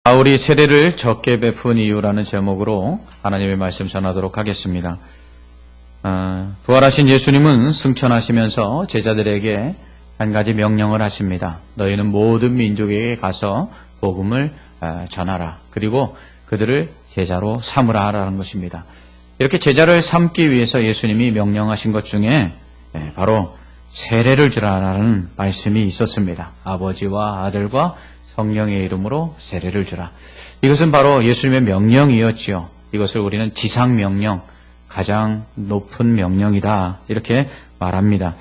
바울이 세례를 적게 베푼 이유라는 제목으로 하나님의 말씀 전하도록 하겠습니다. 부활하신 예수님은 승천하시면서 제자들에게 한 가지 명령을 하십니다. 너희는 모든 민족에게 가서 복음을 전하라. 그리고 그들을 제자로 삼으라 하라는 것입니다. 이렇게 제자를 삼기 위해서 예수님이 명령하신 것 중에 바로 세례를 주라라는 말씀이 있었습니다. 아버지와 아들과 성령의 이름으로 세례를 주라. 이것은 바로 예수님의 명령이었지요. 이것을 우리는 지상명령, 가장 높은 명령이다 이렇게 말합니다.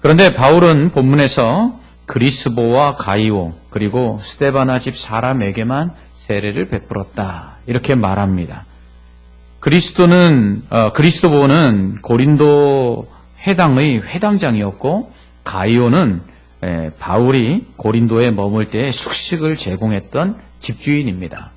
그런데 바울은 본문에서 그리스보와 가이오 그리고 스데바나 집 사람에게만 세례를 베풀었다 이렇게 말합니다. 그리스도보는 고린도 회당의 회당장이었고 가이오는 바울이 고린도에 머물 때 숙식을 제공했던 집주인입니다.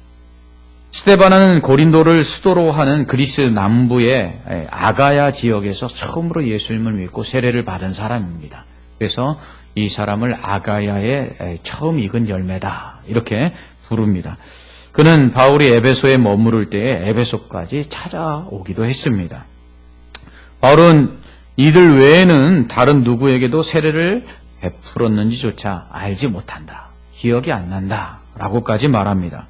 스데바나는 고린도를 수도로 하는 그리스 남부의 아가야 지역에서 처음으로 예수님을 믿고 세례를 받은 사람입니다. 그래서 이 사람을 아가야의 처음 익은 열매다 이렇게 부릅니다. 그는 바울이 에베소에 머무를 때에 에베소까지 찾아오기도 했습니다. 바울은 이들 외에는 다른 누구에게도 세례를 베풀었는지조차 알지 못한다. 기억이 안 난다. 라고까지 말합니다.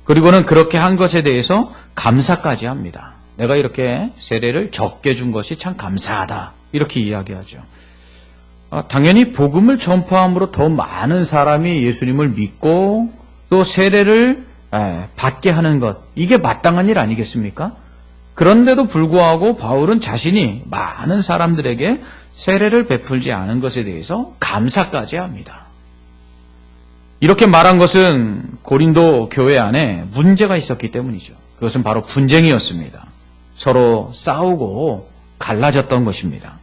그리고는 그렇게 한 것에 대해서 감사까지 합니다. 내가 이렇게 세례를 적게 준 것이 참 감사하다. 이렇게 이야기하죠. 당연히 복음을 전파함으로 더 많은 사람이 예수님을 믿고 또 세례를 받게 하는 것. 이게 마땅한 일 아니겠습니까? 그런데도 불구하고 바울은 자신이 많은 사람들에게 세례를 베풀지 않은 것에 대해서 감사까지 합니다. 이렇게 말한 것은 고린도 교회 안에 문제가 있었기 때문이죠. 그것은 바로 분쟁이었습니다. 서로 싸우고 갈라졌던 것입니다.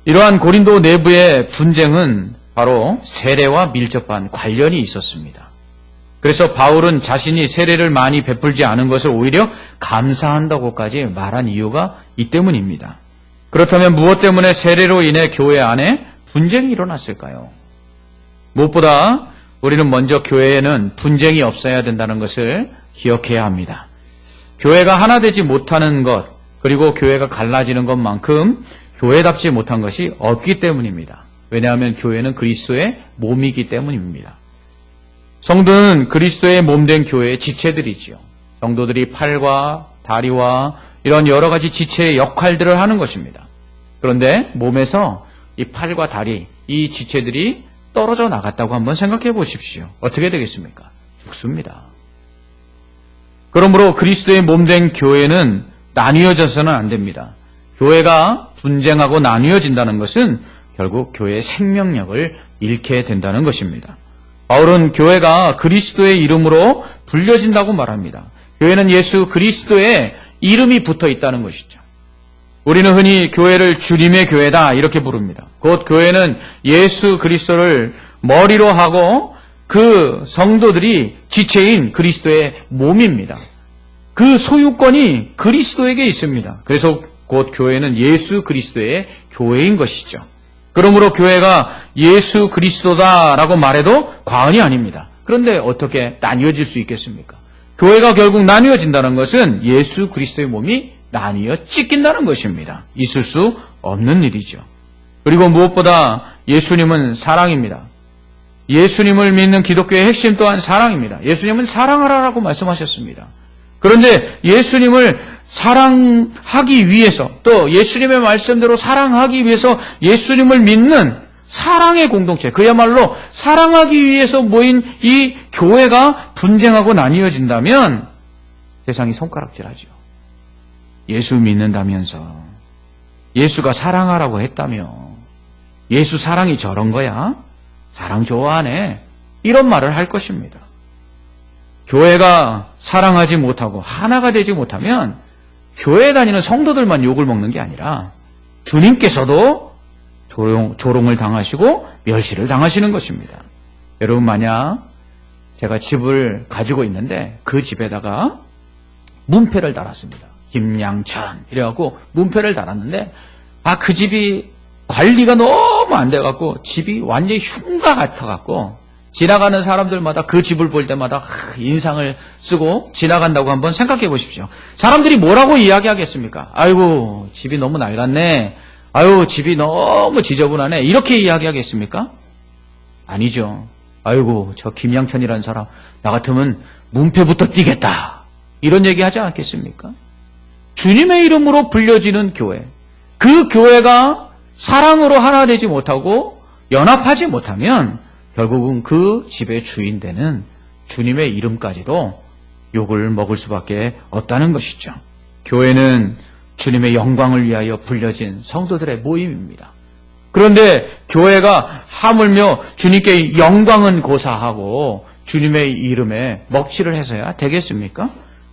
이러한 고린도 내부의 분쟁은 바로 세례와 밀접한 관련이 있었습니다. 그래서 바울은 자신이 세례를 많이 베풀지 않은 것을 오히려 감사한다고까지 말한 이유가 이 때문입니다. 그렇다면 무엇 때문에 세례로 인해 교회 안에 분쟁이 일어났을까요? 무엇보다 우리는 먼저 교회에는 분쟁이 없어야 된다는 것을 기억해야 합니다. 교회가 하나 되지 못하는 것, 그리고 교회가 갈라지는 것만큼 교회답지 못한 것이 없기 때문입니다. 왜냐하면 교회는 그리스도의 몸이기 때문입니다. 성도는 그리스도의 몸된 교회의 지체들이지요. 성도들이 팔과 다리와 이런 여러 가지 지체의 역할들을 하는 것입니다. 그런데 몸에서 이 팔과 다리, 이 지체들이 떨어져 나갔다고 한번 생각해 보십시오. 어떻게 되겠습니까? 죽습니다. 그러므로 그리스도의 몸된 교회는 나뉘어져서는 안 됩니다. 교회가 분쟁하고 나뉘어진다는 것은 결국 교회의 생명력을 잃게 된다는 것입니다. 바울은 교회가 그리스도의 이름으로 불려진다고 말합니다. 교회는 예수 그리스도의 이름이 붙어 있다는 것이죠. 우리는 흔히 교회를 주님의 교회다 이렇게 부릅니다. 곧 교회는 예수 그리스도를 머리로 하고 그 성도들이 지체인 그리스도의 몸입니다. 그 소유권이 그리스도에게 있습니다. 그래서 곧 교회는 예수 그리스도의 교회인 것이죠. 그러므로 교회가 예수 그리스도다라고 말해도 과언이 아닙니다. 그런데 어떻게 나뉘어질 수 있겠습니까? 교회가 결국 나뉘어진다는 것은 예수 그리스도의 몸이 나뉘어 찢긴다는 것입니다. 있을 수 없는 일이죠. 그리고 무엇보다 예수님은 사랑입니다. 예수님을 믿는 기독교의 핵심 또한 사랑입니다. 예수님은 사랑하라라고 말씀하셨습니다. 그런데 예수님을 사랑하기 위해서 또 예수님의 말씀대로 사랑하기 위해서 예수님을 믿는 사랑의 공동체, 그야말로 사랑하기 위해서 모인 이 교회가 분쟁하고 나뉘어진다면 세상이 손가락질하죠. 예수 믿는다면서 예수가 사랑하라고 했다며 예수 사랑이 저런 거야? 사랑 좋아하네. 이런 말을 할 것입니다. 교회가 사랑하지 못하고 하나가 되지 못하면 교회에 다니는 성도들만 욕을 먹는 게 아니라 주님께서도 조롱을 당하시고 멸시를 당하시는 것입니다. 여러분 만약 제가 집을 가지고 있는데 그 집에다가 문패를 달았습니다. 김양천 이래갖고 문패를 달았는데 그 집이 관리가 너무 안 돼갖고 집이 완전히 흉가 같아갖고 지나가는 사람들마다 그 집을 볼 때마다 인상을 쓰고 지나간다고 한번 생각해 보십시오. 사람들이 뭐라고 이야기하겠습니까? 아이고, 집이 너무 낡았네. 아유, 집이 너무 지저분하네. 이렇게 이야기하겠습니까? 아니죠. 아이고, 저 김양천이라는 사람, 나 같으면 문패부터 띄겠다. 이런 얘기 하지 않겠습니까? 주님의 이름으로 불려지는 교회. 그 교회가 사랑으로 하나 되지 못하고 연합하지 못하면 결국은 그 집의 주인 되는 주님의 이름까지도 욕을 먹을 수밖에 없다는 것이죠. 교회는 주님의 영광을 위하여 불려진 성도들의 모임입니다. 그런데 교회가 하물며 주님께 영광은 고사하고 주님의 이름에 먹칠을 해서야 되겠습니까?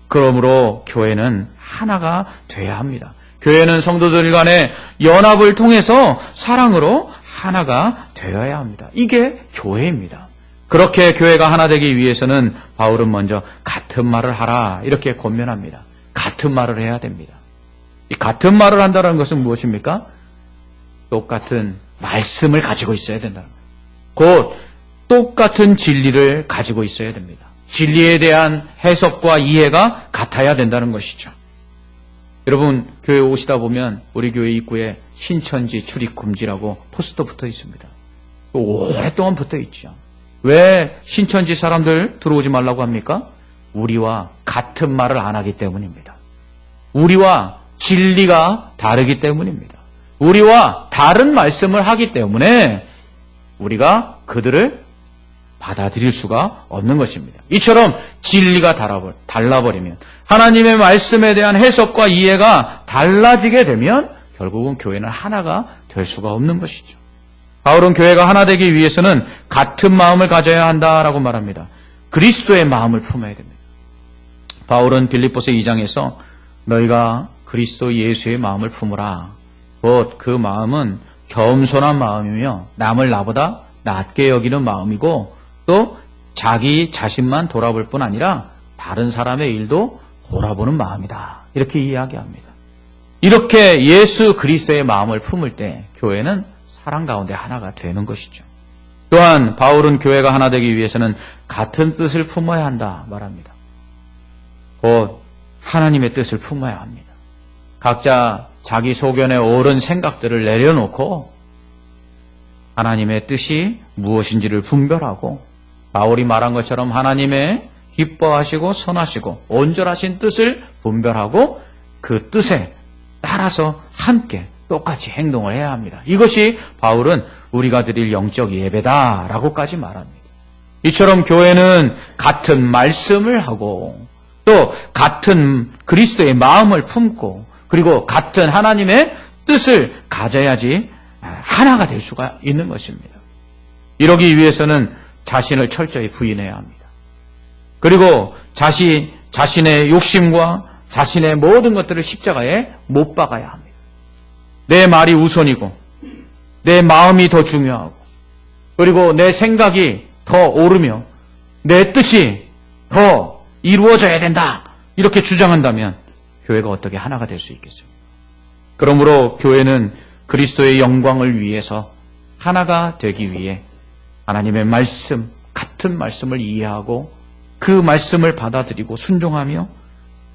그러므로 교회는 하나가 돼야 합니다. 교회는 성도들 간의 연합을 통해서 사랑으로 하나가 되어야 합니다. 이게 교회입니다. 그렇게 교회가 하나 되기 위해서는 바울은 먼저 같은 말을 하라 이렇게 권면합니다. 같은 말을 해야 됩니다. 이 같은 말을 한다는 것은 무엇입니까? 똑같은 말씀을 가지고 있어야 된다는 거예요. 곧 똑같은 진리를 가지고 있어야 됩니다. 진리에 대한 해석과 이해가 같아야 된다는 것이죠. 여러분, 교회 오시다 보면 우리 교회 입구에 신천지 출입 금지라고 포스터 붙어 있습니다. 오랫동안 붙어 있죠. 왜 신천지 사람들 들어오지 말라고 합니까? 우리와 같은 말을 안 하기 때문입니다. 우리와 진리가 다르기 때문입니다. 우리와 다른 말씀을 하기 때문에 우리가 그들을 받아들일 수가 없는 것입니다. 이처럼 진리가 달라버리면 하나님의 말씀에 대한 해석과 이해가 달라지게 되면 결국은 교회는 하나가 될 수가 없는 것이죠. 바울은 교회가 하나 되기 위해서는 같은 마음을 가져야 한다라고 말합니다. 그리스도의 마음을 품어야 됩니다. 바울은 빌립보서 2장에서 너희가 그리스도 예수의 마음을 품으라. 곧 그 마음은 겸손한 마음이며 남을 나보다 낮게 여기는 마음이고 또 자기 자신만 돌아볼 뿐 아니라 다른 사람의 일도 돌아보는 마음이다. 이렇게 이야기합니다. 이렇게 예수 그리스도의 마음을 품을 때 교회는 사랑 가운데 하나가 되는 것이죠. 또한 바울은 교회가 하나 되기 위해서는 같은 뜻을 품어야 한다 말합니다. 곧 하나님의 뜻을 품어야 합니다. 각자 자기 소견에 옳은 생각들을 내려놓고 하나님의 뜻이 무엇인지를 분별하고 바울이 말한 것처럼 하나님의 기뻐하시고 선하시고 온전하신 뜻을 분별하고 그 뜻에 따라서 함께 똑같이 행동을 해야 합니다. 이것이 바울은 우리가 드릴 영적 예배다라고까지 말합니다. 이처럼 교회는 같은 말씀을 하고 또 같은 그리스도의 마음을 품고 그리고 같은 하나님의 뜻을 가져야지 하나가 될 수가 있는 것입니다. 이러기 위해서는 자신을 철저히 부인해야 합니다. 그리고 자신의 욕심과 자신의 모든 것들을 십자가에 못 박아야 합니다. 내 말이 우선이고 내 마음이 더 중요하고 그리고 내 생각이 더 옳으며 내 뜻이 더 이루어져야 된다. 이렇게 주장한다면 교회가 어떻게 하나가 될 수 있겠습니까? 그러므로 교회는 그리스도의 영광을 위해서 하나가 되기 위해 하나님의 말씀, 같은 말씀을 이해하고 그 말씀을 받아들이고 순종하며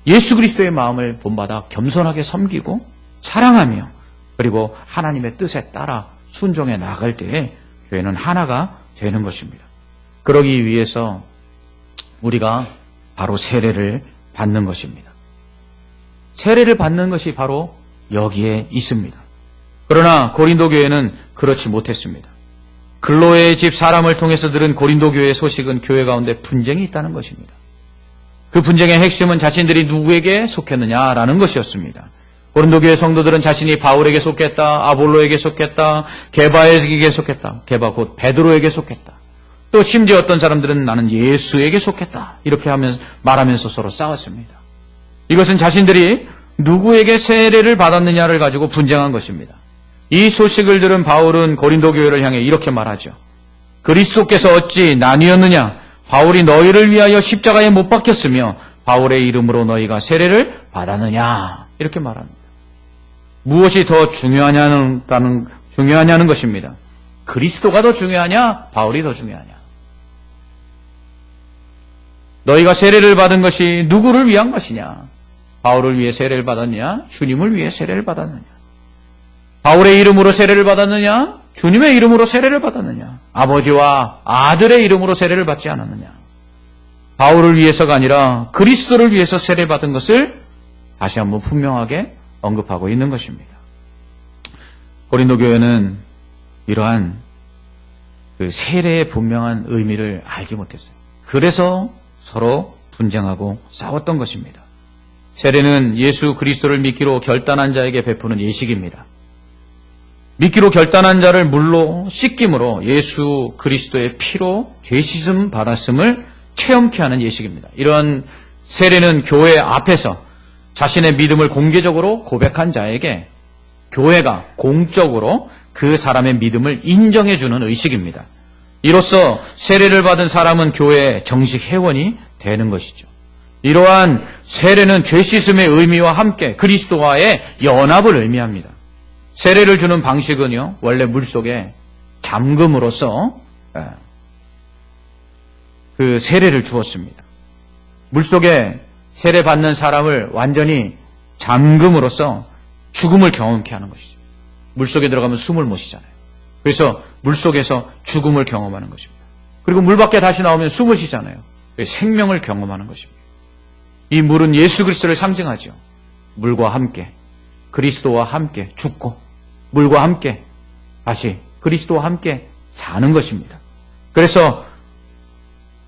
예수 그리스도의 마음을 본받아 겸손하게 섬기고 사랑하며 그리고 하나님의 뜻에 따라 순종해 나갈 때에 교회는 하나가 되는 것입니다. 그러기 위해서 우리가 바로 세례를 받는 것입니다. 세례를 받는 것이 바로 여기에 있습니다. 그러나 고린도 교회는 그렇지 못했습니다. 글로의 집 사람을 통해서 들은 고린도 교회의 소식은 교회 가운데 분쟁이 있다는 것입니다. 그 분쟁의 핵심은 자신들이 누구에게 속했느냐라는 것이었습니다. 고린도 교회 성도들은 자신이 바울에게 속했다, 아볼로에게 속했다, 게바에게 속했다, 게바 곧 베드로에게 속했다. 또 심지어 어떤 사람들은 나는 예수에게 속했다. 이렇게 말하면서 서로 싸웠습니다. 이것은 자신들이 누구에게 세례를 받았느냐를 가지고 분쟁한 것입니다. 이 소식을 들은 바울은 고린도 교회를 향해 이렇게 말하죠. 그리스도께서 어찌 나뉘었느냐? 바울이 너희를 위하여 십자가에 못 박혔으며 바울의 이름으로 너희가 세례를 받았느냐? 이렇게 말합니다. 무엇이 더 중요하냐는 것입니다. 그리스도가 더 중요하냐? 바울이 더 중요하냐? 너희가 세례를 받은 것이 누구를 위한 것이냐? 바울을 위해 세례를 받았냐? 주님을 위해 세례를 받았느냐? 바울의 이름으로 세례를 받았느냐? 주님의 이름으로 세례를 받았느냐? 아버지와 아들의 이름으로 세례를 받지 않았느냐? 바울을 위해서가 아니라 그리스도를 위해서 세례받은 것을 다시 한번 분명하게 언급하고 있는 것입니다. 고린도 교회는 이러한 그 세례의 분명한 의미를 알지 못했어요. 그래서 서로 분쟁하고 싸웠던 것입니다. 세례는 예수 그리스도를 믿기로 결단한 자에게 베푸는 예식입니다. 믿기로 결단한 자를 물로 씻김으로 예수 그리스도의 피로 죄 씻음 받았음을 체험케 하는 예식입니다. 이러한 세례는 교회 앞에서 자신의 믿음을 공개적으로 고백한 자에게 교회가 공적으로 그 사람의 믿음을 인정해주는 의식입니다. 이로써 세례를 받은 사람은 교회의 정식 회원이 되는 것이죠. 이러한 세례는 죄 씻음의 의미와 함께 그리스도와의 연합을 의미합니다. 세례를 주는 방식은요, 원래 물속에 잠금으로써 그 세례를 주었습니다. 물속에 세례 받는 사람을 완전히 잠금으로써 죽음을 경험케 하는 것이죠. 물속에 들어가면 숨을 못 쉬잖아요. 그래서 물속에서 죽음을 경험하는 것입니다. 그리고 물 밖에 다시 나오면 숨을 쉬잖아요. 생명을 경험하는 것입니다. 이 물은 예수 그리스도를 상징하죠. 물과 함께, 그리스도와 함께 죽고 물과 함께 다시 그리스도와 함께 사는 것입니다. 그래서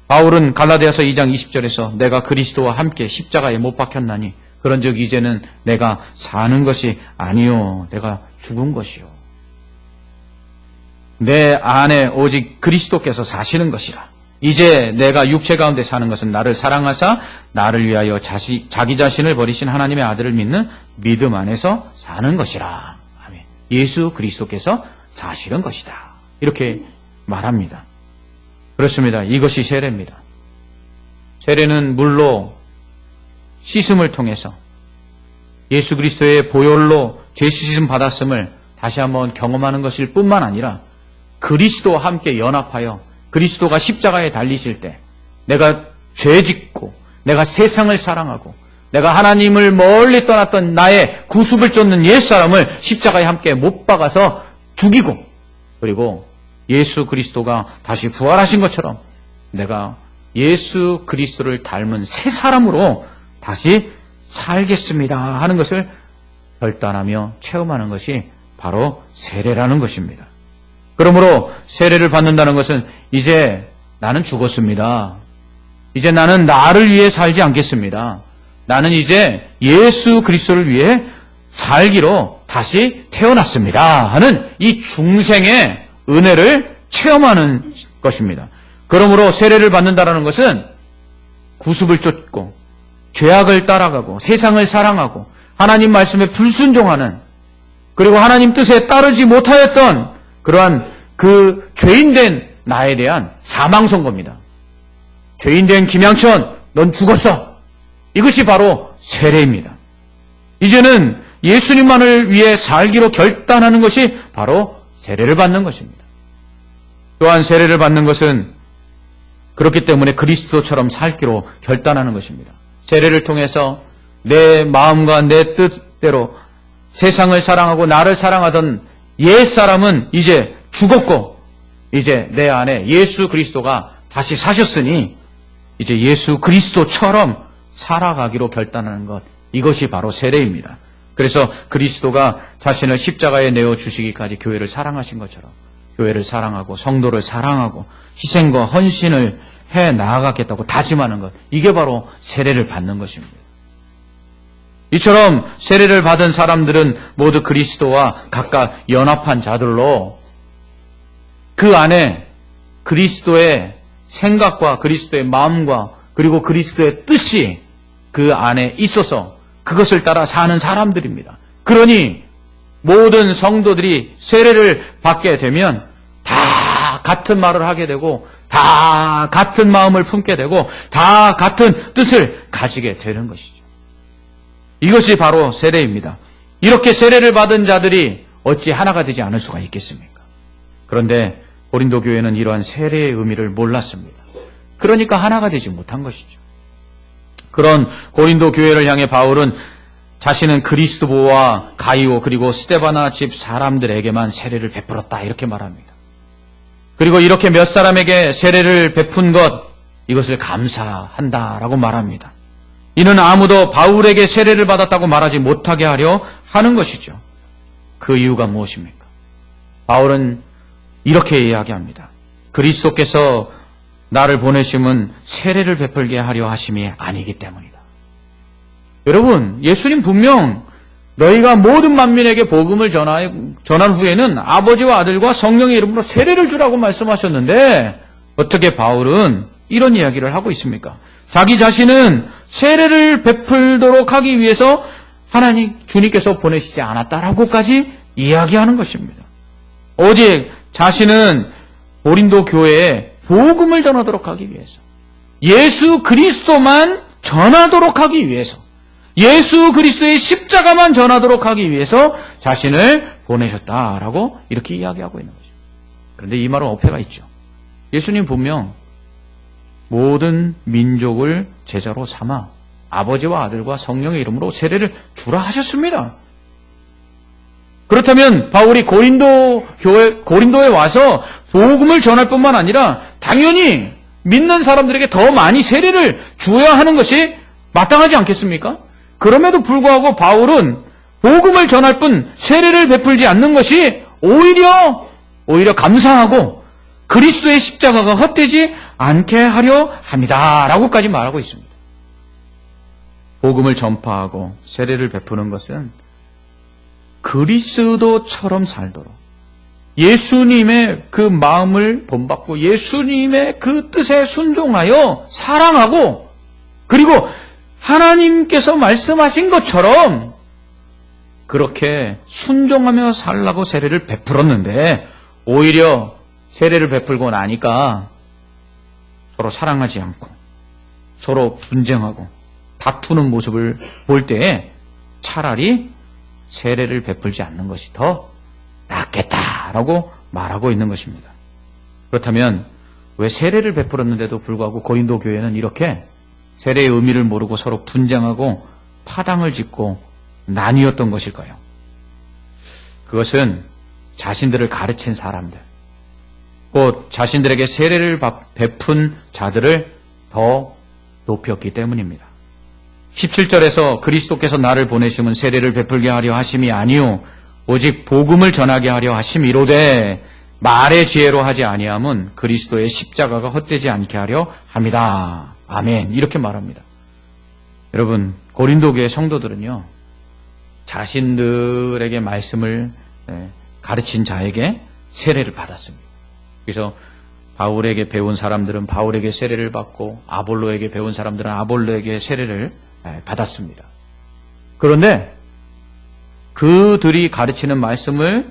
바울은 갈라디아서 2장 20절에서 내가 그리스도와 함께 십자가에 못 박혔나니 그런즉 이제는 내가 사는 것이 아니요 내가 죽은 것이요 내 안에 오직 그리스도께서 사시는 것이라. 이제 내가 육체 가운데 사는 것은 나를 사랑하사 나를 위하여 자기 자신을 버리신 하나님의 아들을 믿는 믿음 안에서 사는 것이라. 아멘. 예수 그리스도께서 사시는 것이다. 이렇게 말합니다. 그렇습니다. 이것이 세례입니다. 세례는 물로 씻음을 통해서 예수 그리스도의 보혈로 죄 씻음 받았음을 다시 한번 경험하는 것일 뿐만 아니라 그리스도와 함께 연합하여 그리스도가 십자가에 달리실 때 내가 죄 짓고 내가 세상을 사랑하고 내가 하나님을 멀리 떠났던 나의 구습을 쫓는 옛사람을 십자가에 함께 못 박아서 죽이고 그리고 예수 그리스도가 다시 부활하신 것처럼 내가 예수 그리스도를 닮은 새 사람으로 다시 살겠습니다 하는 것을 결단하며 체험하는 것이 바로 세례라는 것입니다. 그러므로 세례를 받는다는 것은 이제 나는 죽었습니다. 이제 나는 나를 위해 살지 않겠습니다. 나는 이제 예수 그리스도를 위해 살기로 다시 태어났습니다 하는 이 중생의 은혜를 체험하는 것입니다. 그러므로 세례를 받는다는 것은 구습을 쫓고 죄악을 따라가고 세상을 사랑하고 하나님 말씀에 불순종하는 그리고 하나님 뜻에 따르지 못하였던 그러한 그 죄인된 나에 대한 사망 선고입니다. 죄인된 김양천, 넌 죽었어. 이것이 바로 세례입니다. 이제는 예수님만을 위해 살기로 결단하는 것이 바로 세례를 받는 것입니다. 또한 세례를 받는 것은 그렇기 때문에 그리스도처럼 살기로 결단하는 것입니다. 세례를 통해서 내 마음과 내 뜻대로 세상을 사랑하고 나를 사랑하던 옛사람은 이제 죽었고 이제 내 안에 예수 그리스도가 다시 사셨으니 이제 예수 그리스도처럼 살아가기로 결단하는 것, 이것이 바로 세례입니다. 그래서 그리스도가 자신을 십자가에 내어주시기까지 교회를 사랑하신 것처럼 교회를 사랑하고 성도를 사랑하고 희생과 헌신을 해 나아가겠다고 다짐하는 것, 이게 바로 세례를 받는 것입니다. 이처럼 세례를 받은 사람들은 모두 그리스도와 각각 연합한 자들로 그 안에 그리스도의 생각과 그리스도의 마음과 그리고 그리스도의 뜻이 그 안에 있어서 그것을 따라 사는 사람들입니다. 그러니 모든 성도들이 세례를 받게 되면 다 같은 말을 하게 되고 다 같은 마음을 품게 되고 다 같은 뜻을 가지게 되는 것이죠. 이것이 바로 세례입니다. 이렇게 세례를 받은 자들이 어찌 하나가 되지 않을 수가 있겠습니까? 그런데 고린도 교회는 이러한 세례의 의미를 몰랐습니다. 그러니까 하나가 되지 못한 것이죠. 그런 고린도 교회를 향해 바울은 자신은 그리스도와 가이오 그리고 스데바나 집 사람들에게만 세례를 베풀었다 이렇게 말합니다. 그리고 이렇게 몇 사람에게 세례를 베푼 것 이것을 감사한다라고 말합니다. 이는 아무도 바울에게 세례를 받았다고 말하지 못하게 하려 하는 것이죠. 그 이유가 무엇입니까? 바울은 이렇게 이야기합니다. 그리스도께서 나를 보내심은 세례를 베풀게 하려 하심이 아니기 때문이다. 여러분, 예수님 분명 너희가 모든 만민에게 복음을 전한 후에는 아버지와 아들과 성령의 이름으로 세례를 주라고 말씀하셨는데 어떻게 바울은 이런 이야기를 하고 있습니까? 자기 자신은 세례를 베풀도록 하기 위해서 주님께서 보내시지 않았다라고까지 이야기하는 것입니다. 오직 자신은 고린도 교회에 복음을 전하도록 하기 위해서, 예수 그리스도만 전하도록 하기 위해서, 예수 그리스도의 십자가만 전하도록 하기 위해서 자신을 보내셨다라고 이렇게 이야기하고 있는 것입니다. 그런데 이 말은 어폐가 있죠. 예수님 분명 모든 민족을 제자로 삼아 아버지와 아들과 성령의 이름으로 세례를 주라 하셨습니다. 그렇다면 바울이 고린도에 와서 복음을 전할 뿐만 아니라 당연히 믿는 사람들에게 더 많이 세례를 주어야 하는 것이 마땅하지 않겠습니까? 그럼에도 불구하고 바울은 복음을 전할 뿐 세례를 베풀지 않는 것이 오히려 감사하고 그리스도의 십자가가 헛되지 않게 하려 합니다. 라고까지 말하고 있습니다. 복음을 전파하고 세례를 베푸는 것은 그리스도처럼 살도록 예수님의 그 마음을 본받고 예수님의 그 뜻에 순종하여 사랑하고 그리고 하나님께서 말씀하신 것처럼 그렇게 순종하며 살라고 세례를 베풀었는데 오히려 세례를 베풀고 나니까 서로 사랑하지 않고 서로 분쟁하고 다투는 모습을 볼 때에 차라리 세례를 베풀지 않는 것이 더 낫겠다라고 말하고 있는 것입니다. 그렇다면 왜 세례를 베풀었는데도 불구하고 고린도 교회는 이렇게 세례의 의미를 모르고 서로 분쟁하고 파당을 짓고 나뉘었던 것일까요? 그것은 자신들을 가르친 사람들, 곧 자신들에게 세례를 베푼 자들을 더 높였기 때문입니다. 17절에서 그리스도께서 나를 보내심은 세례를 베풀게 하려 하심이 아니요 오직 복음을 전하게 하려 하심이로되 말의 지혜로 하지 아니함은 그리스도의 십자가가 헛되지 않게 하려 함이다. 아멘. 이렇게 말합니다. 여러분, 고린도 교회 성도들은요, 자신들에게 말씀을 가르친 자에게 세례를 받았습니다. 그래서 바울에게 배운 사람들은 바울에게 세례를 받고 아볼로에게 배운 사람들은 아볼로에게 세례를 받았습니다. 그런데 그들이 가르치는 말씀을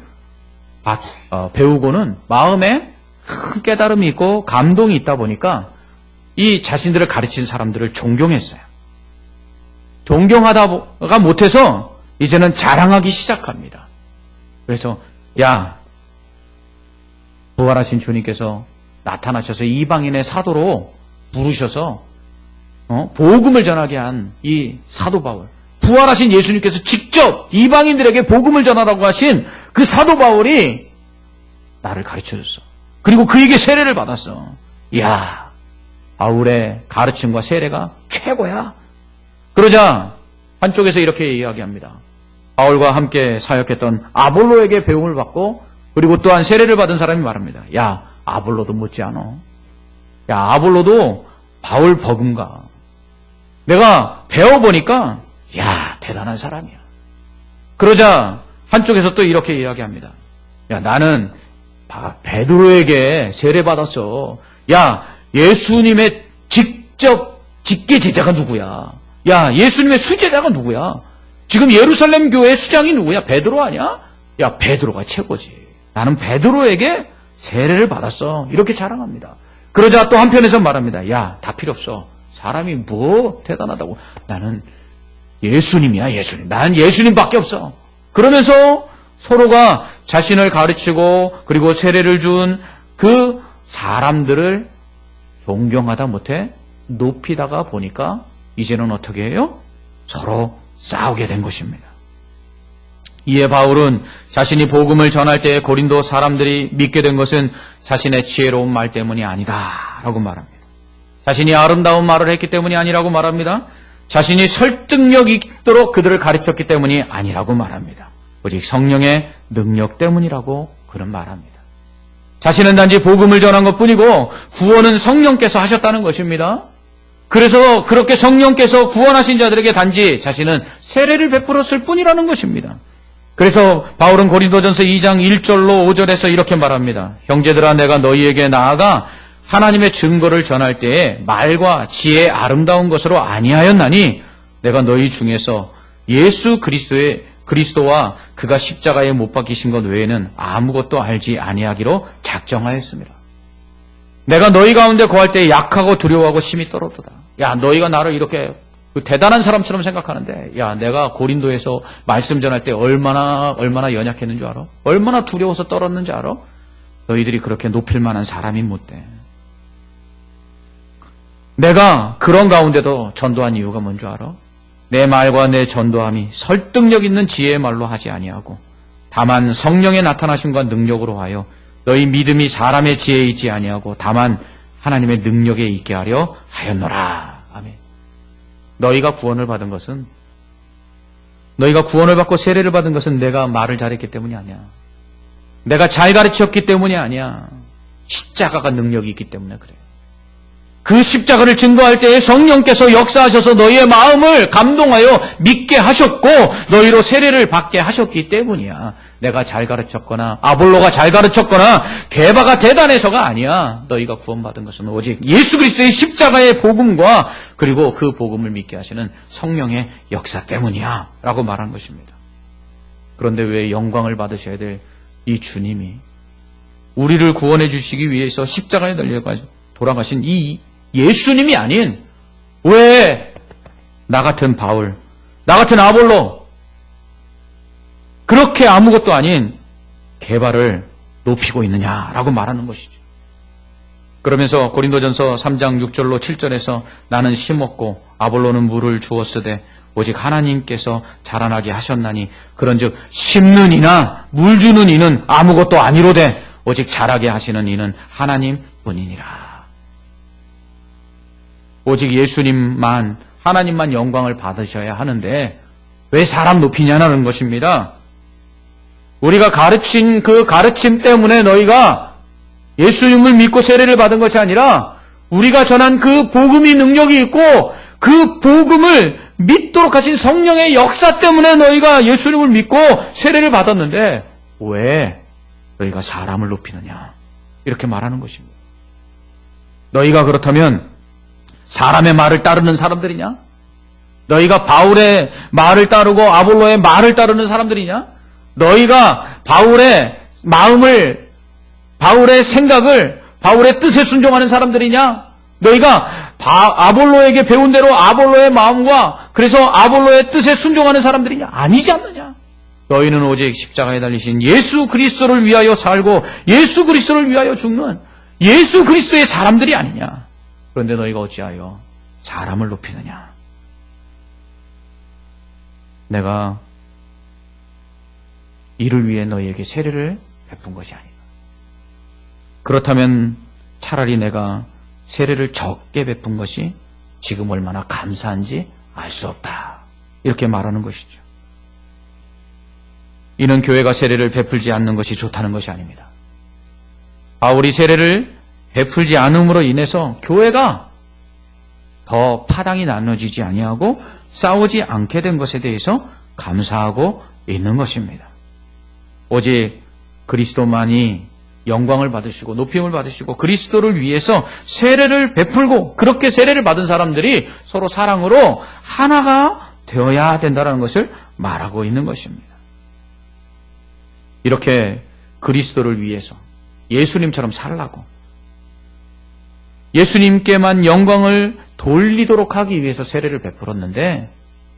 배우고는 마음에 큰 깨달음이 있고 감동이 있다 보니까 이 자신들을 가르친 사람들을 존경했어요. 존경하다가 못해서 이제는 자랑하기 시작합니다. 그래서 야, 부활하신 주님께서 나타나셔서 이방인의 사도로 부르셔서 복음을 전하게 한 이 사도 바울, 부활하신 예수님께서 직접 이방인들에게 복음을 전하라고 하신 그 사도 바울이 나를 가르쳐줬어. 그리고 그에게 세례를 받았어. 이야, 바울의 가르침과 세례가 최고야. 그러자 한쪽에서 이렇게 이야기합니다. 바울과 함께 사역했던 아볼로에게 배움을 받고 그리고 또한 세례를 받은 사람이 말합니다. 야, 아볼로도 못지않아. 야, 아볼로도 바울 버금가. 내가 배워보니까 야, 대단한 사람이야. 그러자 한쪽에서 또 이렇게 이야기합니다. 야, 나는 베드로에게 세례받았어. 야, 예수님의 직계 제자가 누구야? 야, 예수님의 수제자가 누구야? 지금 예루살렘 교회 수장이 누구야? 베드로 아니야? 야, 베드로가 최고지. 나는 베드로에게 세례를 받았어. 이렇게 자랑합니다. 그러자 또 한편에서 말합니다. 야, 다 필요 없어. 사람이 뭐 대단하다고. 나는 예수님이야, 예수님. 난 예수님밖에 없어. 그러면서 서로가 자신을 가르치고 그리고 세례를 준 그 사람들을 존경하다 못해 높이다가 보니까 이제는 어떻게 해요? 서로 싸우게 된 것입니다. 이에 바울은 자신이 복음을 전할 때 고린도 사람들이 믿게 된 것은 자신의 지혜로운 말 때문이 아니다 라고 말합니다. 자신이 아름다운 말을 했기 때문이 아니라고 말합니다. 자신이 설득력 있도록 그들을 가르쳤기 때문이 아니라고 말합니다. 오직 성령의 능력 때문이라고 그는 말합니다. 자신은 단지 복음을 전한 것뿐이고 구원은 성령께서 하셨다는 것입니다. 그래서 그렇게 성령께서 구원하신 자들에게 단지 자신은 세례를 베풀었을 뿐이라는 것입니다. 그래서 바울은 고린도전서 2장 1절로 5절에서 이렇게 말합니다. 형제들아, 내가 너희에게 나아가 하나님의 증거를 전할 때에 말과 지혜의 아름다운 것으로 아니하였나니 내가 너희 중에서 예수 그리스도와 그가 십자가에 못 박히신 것 외에는 아무것도 알지 아니하기로 작정하였습니다. 내가 너희 가운데 거할 때 약하고 두려워하고 심히 떨었도다. 야, 너희가 나를 이렇게 대단한 사람처럼 생각하는데, 야, 내가 고린도에서 말씀 전할 때 얼마나 연약했는 줄 알아? 얼마나 두려워서 떨었는지 알아? 너희들이 그렇게 높일 만한 사람이 못 돼. 내가 그런 가운데도 전도한 이유가 뭔 줄 알아? 내 말과 내 전도함이 설득력 있는 지혜의 말로 하지 아니하고 다만 성령의 나타나심과 능력으로 하여 너희 믿음이 사람의 지혜에 있지 아니하고 다만 하나님의 능력에 있게 하려 하였노라. 아멘. 너희가 구원을 받은 것은, 너희가 구원을 받고 세례를 받은 것은 내가 말을 잘했기 때문이 아니야. 내가 잘 가르쳤기 때문이 아니야. 십자가가 능력이 있기 때문에 그래. 그 십자가를 증거할 때에 성령께서 역사하셔서 너희의 마음을 감동하여 믿게 하셨고 너희로 세례를 받게 하셨기 때문이야. 내가 잘 가르쳤거나 아볼로가 잘 가르쳤거나 게바가 대단해서가 아니야. 너희가 구원받은 것은 오직 예수 그리스도의 십자가의 복음과 그리고 그 복음을 믿게 하시는 성령의 역사 때문이야 라고 말한 것입니다. 그런데 왜 영광을 받으셔야 될 이 주님이 우리를 구원해 주시기 위해서 십자가에 달려 돌아가신 이 예수님이 아닌 왜 나 같은 바울, 나 같은 아볼로, 그렇게 아무것도 아닌 게바를 높이고 있느냐라고 말하는 것이죠. 그러면서 고린도전서 3장 6절로 7절에서 나는 심었고 아볼로는 물을 주었으되 오직 하나님께서 자라나게 하셨나니 그런즉 심는 이나 물 주는 이는 아무것도 아니로되 오직 자라게 하시는 이는 하나님뿐이니라. 오직 예수님만, 하나님만 영광을 받으셔야 하는데 왜 사람 높이냐는 것입니다. 우리가 가르친 그 가르침 때문에 너희가 예수님을 믿고 세례를 받은 것이 아니라 우리가 전한 그 복음이 능력이 있고 그 복음을 믿도록 하신 성령의 역사 때문에 너희가 예수님을 믿고 세례를 받았는데 왜 너희가 사람을 높이느냐 이렇게 말하는 것입니다. 너희가 그렇다면 사람의 말을 따르는 사람들이냐? 너희가 바울의 말을 따르고 아볼로의 말을 따르는 사람들이냐? 너희가 바울의 마음을, 바울의 생각을, 바울의 뜻에 순종하는 사람들이냐? 너희가 아볼로에게 배운 대로 아볼로의 마음과 그래서 아볼로의 뜻에 순종하는 사람들이냐? 아니지 않느냐? 너희는 오직 십자가에 달리신 예수 그리스도를 위하여 살고 예수 그리스도를 위하여 죽는 예수 그리스도의 사람들이 아니냐? 그런데 너희가 어찌하여 사람을 높이느냐? 내가 이를 위해 너희에게 세례를 베푼 것이 아니다. 그렇다면 차라리 내가 세례를 적게 베푼 것이 지금 얼마나 감사한지 알 수 없다. 이렇게 말하는 것이죠. 이는 교회가 세례를 베풀지 않는 것이 좋다는 것이 아닙니다. 바울이 세례를 베풀지 않음으로 인해서 교회가 더 파당이 나눠지지 아니하고 싸우지 않게 된 것에 대해서 감사하고 있는 것입니다. 오직 그리스도만이 영광을 받으시고 높임을 받으시고 그리스도를 위해서 세례를 베풀고 그렇게 세례를 받은 사람들이 서로 사랑으로 하나가 되어야 된다는 것을 말하고 있는 것입니다. 이렇게 그리스도를 위해서 예수님처럼 살라고 예수님께만 영광을 돌리도록 하기 위해서 세례를 베풀었는데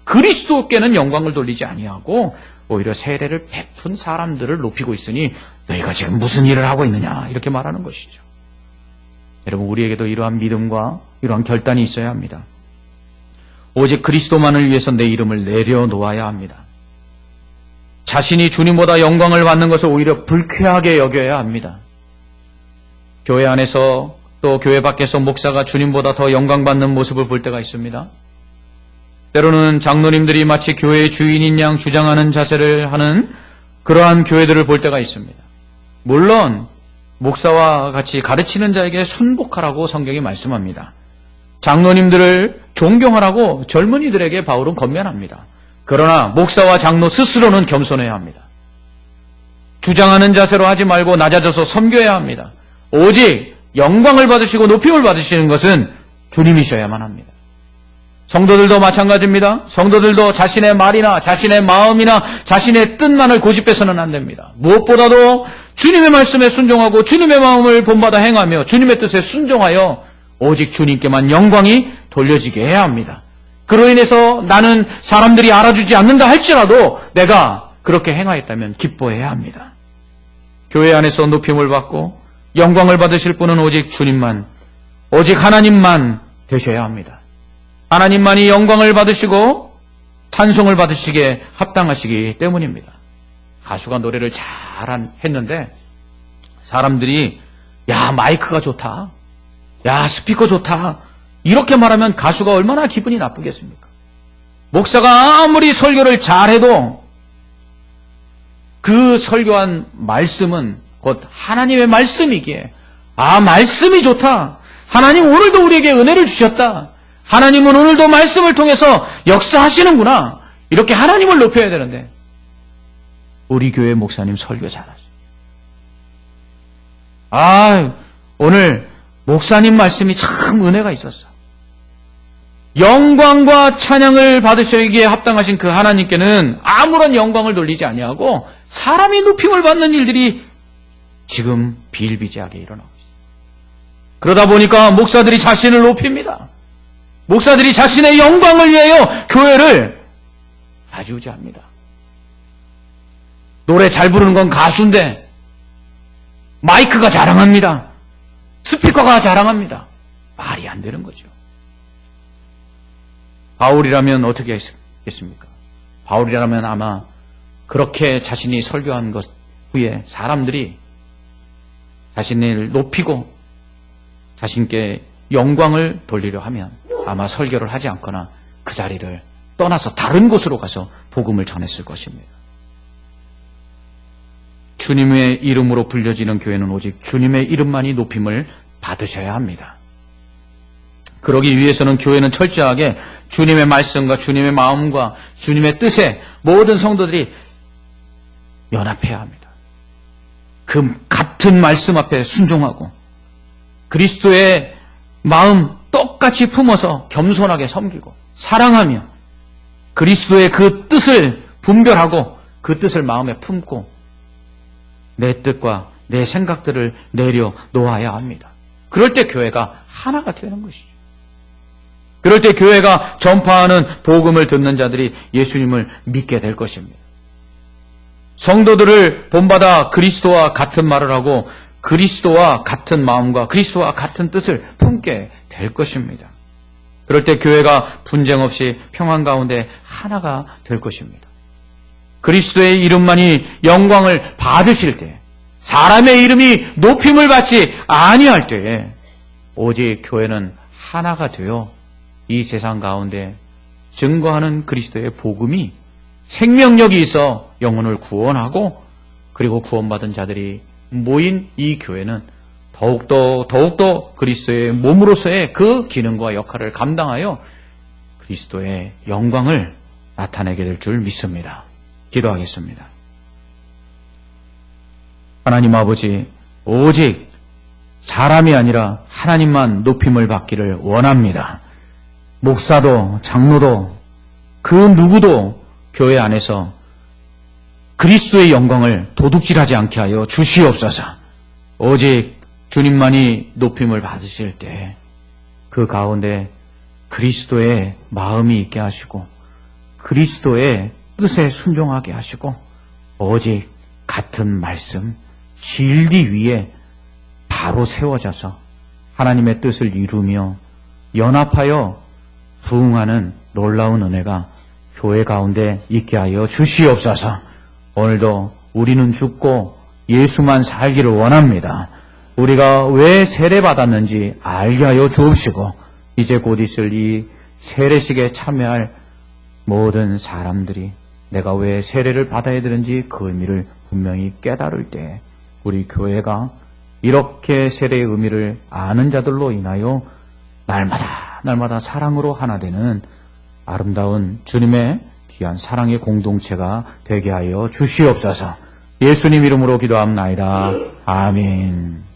그리스도께는 영광을 돌리지 아니하고 오히려 세례를 베푼 사람들을 높이고 있으니 너희가 지금 무슨 일을 하고 있느냐 이렇게 말하는 것이죠. 여러분 우리에게도 이러한 믿음과 이러한 결단이 있어야 합니다. 오직 그리스도만을 위해서 내 이름을 내려놓아야 합니다. 자신이 주님보다 영광을 받는 것을 오히려 불쾌하게 여겨야 합니다. 교회 안에서 또 교회 밖에서 목사가 주님보다 더 영광받는 모습을 볼 때가 있습니다. 때로는 장로님들이 마치 교회의 주인인 양 주장하는 자세를 하는 그러한 교회들을 볼 때가 있습니다. 물론 목사와 같이 가르치는 자에게 순복하라고 성경이 말씀합니다. 장로님들을 존경하라고 젊은이들에게 바울은 권면합니다. 그러나 목사와 장로 스스로는 겸손해야 합니다. 주장하는 자세로 하지 말고 낮아져서 섬겨야 합니다. 오직 영광을 받으시고 높임을 받으시는 것은 주님이셔야만 합니다. 성도들도 마찬가지입니다. 성도들도 자신의 말이나 자신의 마음이나 자신의 뜻만을 고집해서는 안 됩니다. 무엇보다도 주님의 말씀에 순종하고 주님의 마음을 본받아 행하며 주님의 뜻에 순종하여 오직 주님께만 영광이 돌려지게 해야 합니다. 그로 인해서 나는 사람들이 알아주지 않는다 할지라도 내가 그렇게 행하였다면 기뻐해야 합니다. 교회 안에서 높임을 받고 영광을 받으실 분은 오직 주님만, 오직 하나님만 되셔야 합니다. 하나님만이 영광을 받으시고 찬송을 받으시기에 합당하시기 때문입니다. 가수가 노래를 했는데 사람들이 야 마이크가 좋다, 야 스피커 좋다 이렇게 말하면 가수가 얼마나 기분이 나쁘겠습니까? 목사가 아무리 설교를 잘해도 그 설교한 말씀은 곧 하나님의 말씀이기에 말씀이 좋다, 하나님 오늘도 우리에게 은혜를 주셨다, 하나님은 오늘도 말씀을 통해서 역사하시는구나, 이렇게 하나님을 높여야 되는데 우리 교회 목사님 설교 잘하죠. 오늘 목사님 말씀이 참 은혜가 있었어. 영광과 찬양을 받으시기에 합당하신 그 하나님께는 아무런 영광을 돌리지 아니하고 사람이 높임을 받는 일들이 지금 비일비재하게 일어나고 있습니다. 그러다 보니까 목사들이 자신을 높입니다. 목사들이 자신의 영광을 위하여 교회를 좌지우지합니다. 노래 잘 부르는 건 가수인데 마이크가 자랑합니다. 스피커가 자랑합니다. 말이 안 되는 거죠. 바울이라면 어떻게 했겠습니까? 바울이라면 아마 그렇게 자신이 설교한 것 후에 사람들이 자신을 높이고 자신께 영광을 돌리려 하면 아마 설교를 하지 않거나 그 자리를 떠나서 다른 곳으로 가서 복음을 전했을 것입니다. 주님의 이름으로 불려지는 교회는 오직 주님의 이름만이 높임을 받으셔야 합니다. 그러기 위해서는 교회는 철저하게 주님의 말씀과 주님의 마음과 주님의 뜻에 모든 성도들이 연합해야 합니다. 그 같은 말씀 앞에 순종하고 그리스도의 마음 똑같이 품어서 겸손하게 섬기고 사랑하며 그리스도의 그 뜻을 분별하고 그 뜻을 마음에 품고 내 뜻과 내 생각들을 내려놓아야 합니다. 그럴 때 교회가 하나가 되는 것이죠. 그럴 때 교회가 전파하는 복음을 듣는 자들이 예수님을 믿게 될 것입니다. 성도들을 본받아 그리스도와 같은 말을 하고 그리스도와 같은 마음과 그리스도와 같은 뜻을 품게 될 것입니다. 그럴 때 교회가 분쟁 없이 평안 가운데 하나가 될 것입니다. 그리스도의 이름만이 영광을 받으실 때, 사람의 이름이 높임을 받지 아니할 때에 오직 교회는 하나가 되어 이 세상 가운데 증거하는 그리스도의 복음이 생명력이 있어 영혼을 구원하고 그리고 구원받은 자들이 모인 이 교회는 더욱더 그리스도의 몸으로서의 그 기능과 역할을 감당하여 그리스도의 영광을 나타내게 될 줄 믿습니다. 기도하겠습니다. 하나님 아버지, 오직 사람이 아니라 하나님만 높임을 받기를 원합니다. 목사도 장로도 그 누구도 교회 안에서 그리스도의 영광을 도둑질하지 않게 하여 주시옵소서. 오직 주님만이 높임을 받으실 때 그 가운데 그리스도의 마음이 있게 하시고 그리스도의 뜻에 순종하게 하시고 오직 같은 말씀 진리 위에 바로 세워져서 하나님의 뜻을 이루며 연합하여 부응하는 놀라운 은혜가 교회 가운데 있게 하여 주시옵소서. 오늘도 우리는 죽고 예수만 살기를 원합니다. 우리가 왜 세례받았는지 알게 하여 주옵시고 이제 곧 있을 이 세례식에 참여할 모든 사람들이 내가 왜 세례를 받아야 되는지 그 의미를 분명히 깨달을 때 우리 교회가 이렇게 세례의 의미를 아는 자들로 인하여 날마다 사랑으로 하나 되는 아름다운 주님의 귀한 사랑의 공동체가 되게 하여 주시옵소서. 예수님 이름으로 기도합나이다. 아멘.